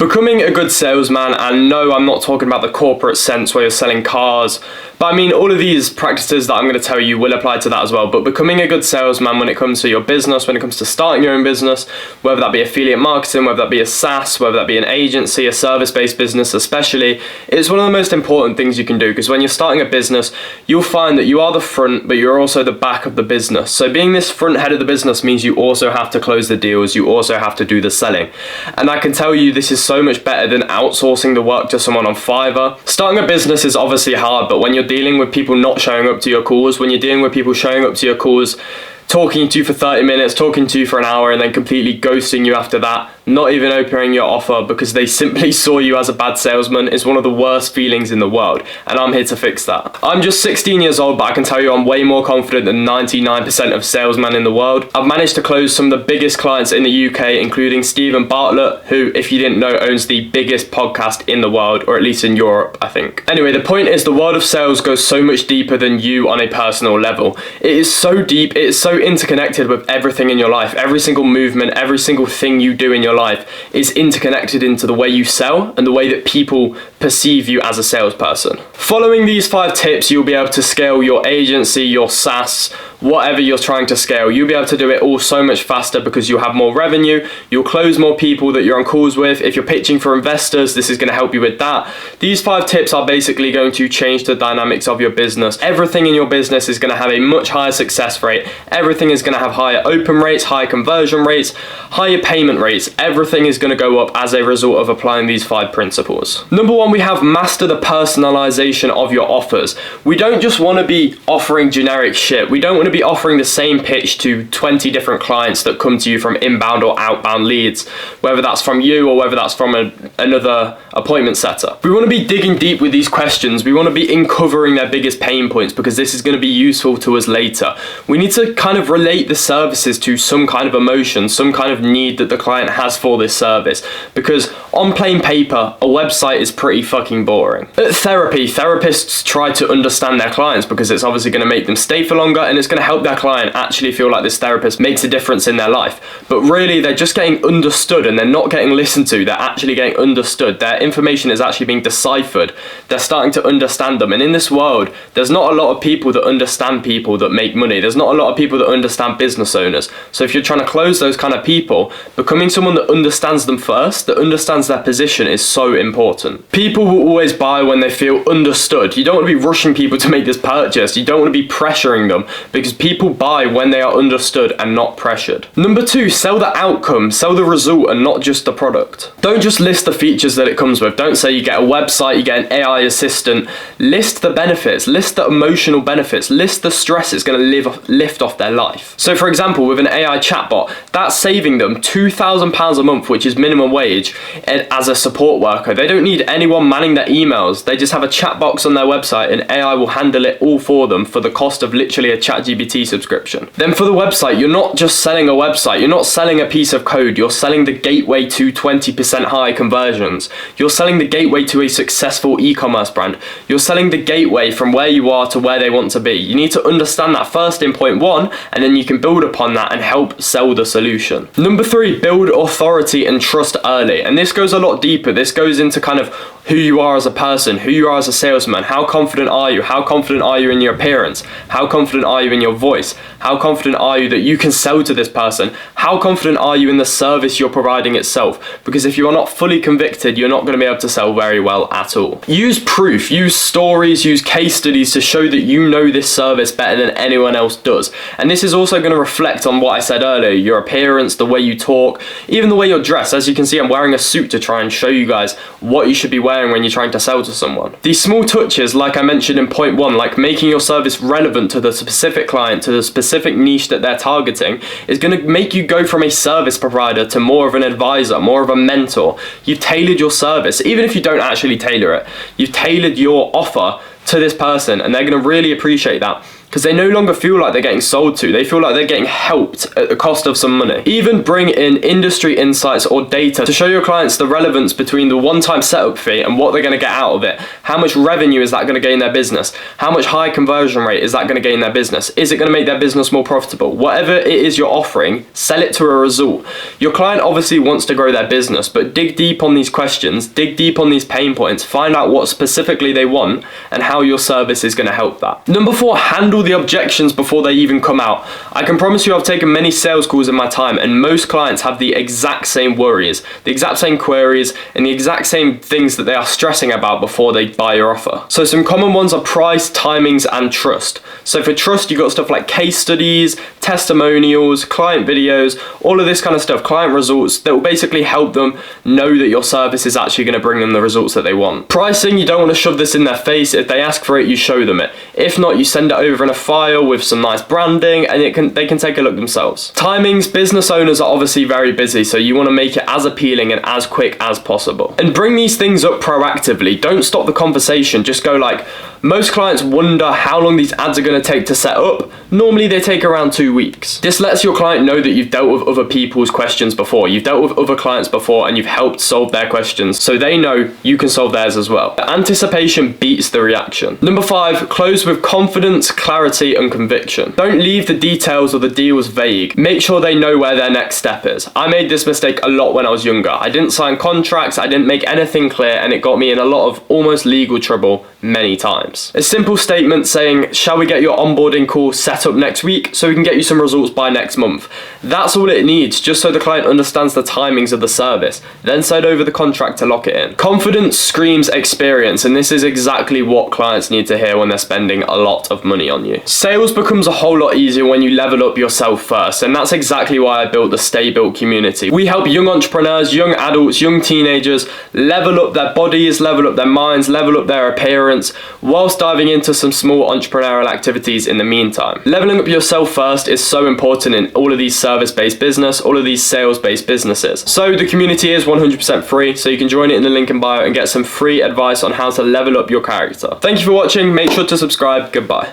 Becoming a good salesman, and no, I'm not talking about the corporate sense where you're selling cars, but I mean all of these practices that I'm going to tell you will apply to that as well. But becoming a good salesman when it comes to your business, when it comes to starting your own business, whether that be affiliate marketing, whether that be a SaaS, whether that be an agency, a service-based business especially, it's one of the most important things you can do, because when you're starting a business, you'll find that you are the front, but you're also the back of the business. So being this front head of the business means you also have to close the deals, you also have to do the selling. And I can tell you this is so much better than outsourcing the work to someone on Fiverr. Starting a business is obviously hard, but when you're dealing with people not showing up to your calls, when you're dealing with people showing up to your calls, talking to you for 30 minutes, talking to you for an hour, and then completely ghosting you after that, not even opening your offer because they simply saw you as a bad salesman, is one of the worst feelings in the world, and I'm here to fix that. I'm just 16 years old, but I can tell you I'm way more confident than 99% of salesmen in the world. I've managed to close some of the biggest clients in the UK, including Stephen Bartlett, who, if you didn't know, owns the biggest podcast in the world, or at least in Europe, I think. Anyway, the point is the world of sales goes so much deeper than you on a personal level. It is so deep, it is so interconnected with everything in your life. Every single movement, every single thing you do in your life is interconnected into the way you sell and the way that people perceive you as a salesperson. Following these 5 tips, you'll be able to scale your agency, your SaaS, whatever you're trying to scale. You'll be able to do it all so much faster because you'll have more revenue, you'll close more people that you're on calls with. If you're pitching for investors, this is going to help you with that. These 5 tips are basically going to change the dynamics of your business. Everything in your business is going to have a much higher success rate. Everything is going to have higher open rates, higher conversion rates, higher payment rates. Everything is going to go up as a result of applying these 5 principles. Number 1, we have master the personalization of your offers. We don't just want to be offering generic shit. We don't want to be offering the same pitch to 20 different clients that come to you from inbound or outbound leads, whether that's from you or whether that's from another appointment setter. We want to be digging deep with these questions. We want to be uncovering their biggest pain points because this is going to be useful to us later. We need to kind of relate the services to some kind of emotion, some kind of need that the client has for this service, because on plain paper, a website is pretty fucking boring. At therapy, therapists try to understand their clients because it's obviously going to make them stay for longer and it's going to help their client actually feel like this therapist makes a difference in their life. But really, they're just getting understood and they're not getting listened to. They're actually getting understood. Their information is actually being deciphered. They're starting to understand them. And in this world, there's not a lot of people that understand people that make money. There's not a lot of people that understand business owners. So if you're trying to close those kind of people, becoming someone that understands them first, that understands their position, is so important. People will always buy when they feel understood. You don't want to be rushing people to make this purchase. You don't want to be pressuring them, because people buy when they are understood and not pressured. Number 2, sell the outcome, sell the result and not just the product. Don't just list the features that it comes with. Don't say you get a website, you get an AI assistant. List the benefits, list the emotional benefits, list the stress it's going to lift off their life. So for example, with an AI chatbot, that's saving them £2,000 a month, which is minimum wage, as a support worker. They don't need anyone manning their emails. They just have a chat box on their website and AI will handle it all for them for the cost of literally a ChatGPT subscription. Then for the website, you're not just selling a website, you're not selling a piece of code, you're selling the gateway to 20% higher conversions. You're selling the gateway to a successful e-commerce brand. You're selling the gateway from where you are to where they want to be. You need to understand that first in point 1, and then you can build upon that and help sell the solution. Number 3, build authority and trust early. And this goes a lot deeper. This goes into kind of who you are as a person, who you are as a salesman. How confident are you? How confident are you in your appearance? How confident are you in your voice? How confident are you that you can sell to this person? How confident are you in the service you're providing itself? Because if you are not fully convicted, you're not going to be able to sell very well at all. Use proof, use stories, use case studies to show that you know this service better than anyone else does. And this is also going to reflect on what I said earlier, your appearance, the way you talk, even the way you're dressed. As you can see, I'm wearing a suit to try and show you guys what you should be wearing when you're trying to sell to someone. These small touches, like I mentioned in point 1, like making your service relevant to the specific client, to the specific niche that they're targeting, is going to make you go from a service provider to more of an advisor, more of a mentor. You've tailored your service, even if you don't actually tailor it. You've tailored your offer to this person and they're going to really appreciate that. because they no longer feel like they're getting sold to. They feel like they're getting helped at the cost of some money. Even bring in industry insights or data to show your clients the relevance between the one-time setup fee and what they're going to get out of it. How much revenue is that going to gain their business? How much high conversion rate is that going to gain their business? Is it going to make their business more profitable? Whatever it is you're offering, sell it to a result. Your client obviously wants to grow their business, but dig deep on these questions, dig deep on these pain points, find out what specifically they want and how your service is going to help that. Number 4, handle the objections before they even come out. I can promise you I've taken many sales calls in my time, and most clients have the exact same worries, the exact same queries, and the exact same things that they are stressing about before they buy your offer. So some common ones are price, timings, and trust. So for trust, you've got stuff like case studies, testimonials, client videos, all of this kind of stuff, client results that will basically help them know that your service is actually going to bring them the results that they want. Pricing, you don't want to shove this in their face. If they ask for it, you show them it. If not, you send it over in a file with some nice branding, and they can take a look themselves. Timings, business owners are obviously very busy, so you want to make it as appealing and as quick as possible. And bring these things up proactively. Don't stop the conversation. Just go like, most clients wonder how long these ads are going to take to set up. Normally they take around 2 weeks. This lets your client know that you've dealt with other people's questions before. You've dealt with other clients before and you've helped solve their questions, so they know you can solve theirs as well. Anticipation beats the reaction. Number 5, close with confidence, clarity, and conviction. Don't leave the details or the deals vague. Make sure they know where their next step is. I made this mistake a lot when I was younger. I didn't sign contracts, I didn't make anything clear, and it got me in a lot of almost legal trouble many times. A simple statement saying, shall we get your onboarding call set up next week so we can get you some results by next month? That's all it needs, just so the client understands the timings of the service. Then send over the contract to lock it in. Confidence screams experience, and this is exactly what clients need to hear when they're spending a lot of money on you. Sales becomes a whole lot easier when you level up yourself first, and that's exactly why I built the StayBuilt community. We help young entrepreneurs, young adults, young teenagers level up their bodies, level up their minds, level up their appearance, whilst diving into some small entrepreneurial activities in the meantime. Leveling up yourself first is so important in all of these service-based business, all of these sales-based businesses. So the community is 100% free, so you can join it in the link in bio and get some free advice on how to level up your character. Thank you for watching. Make sure to subscribe. Goodbye.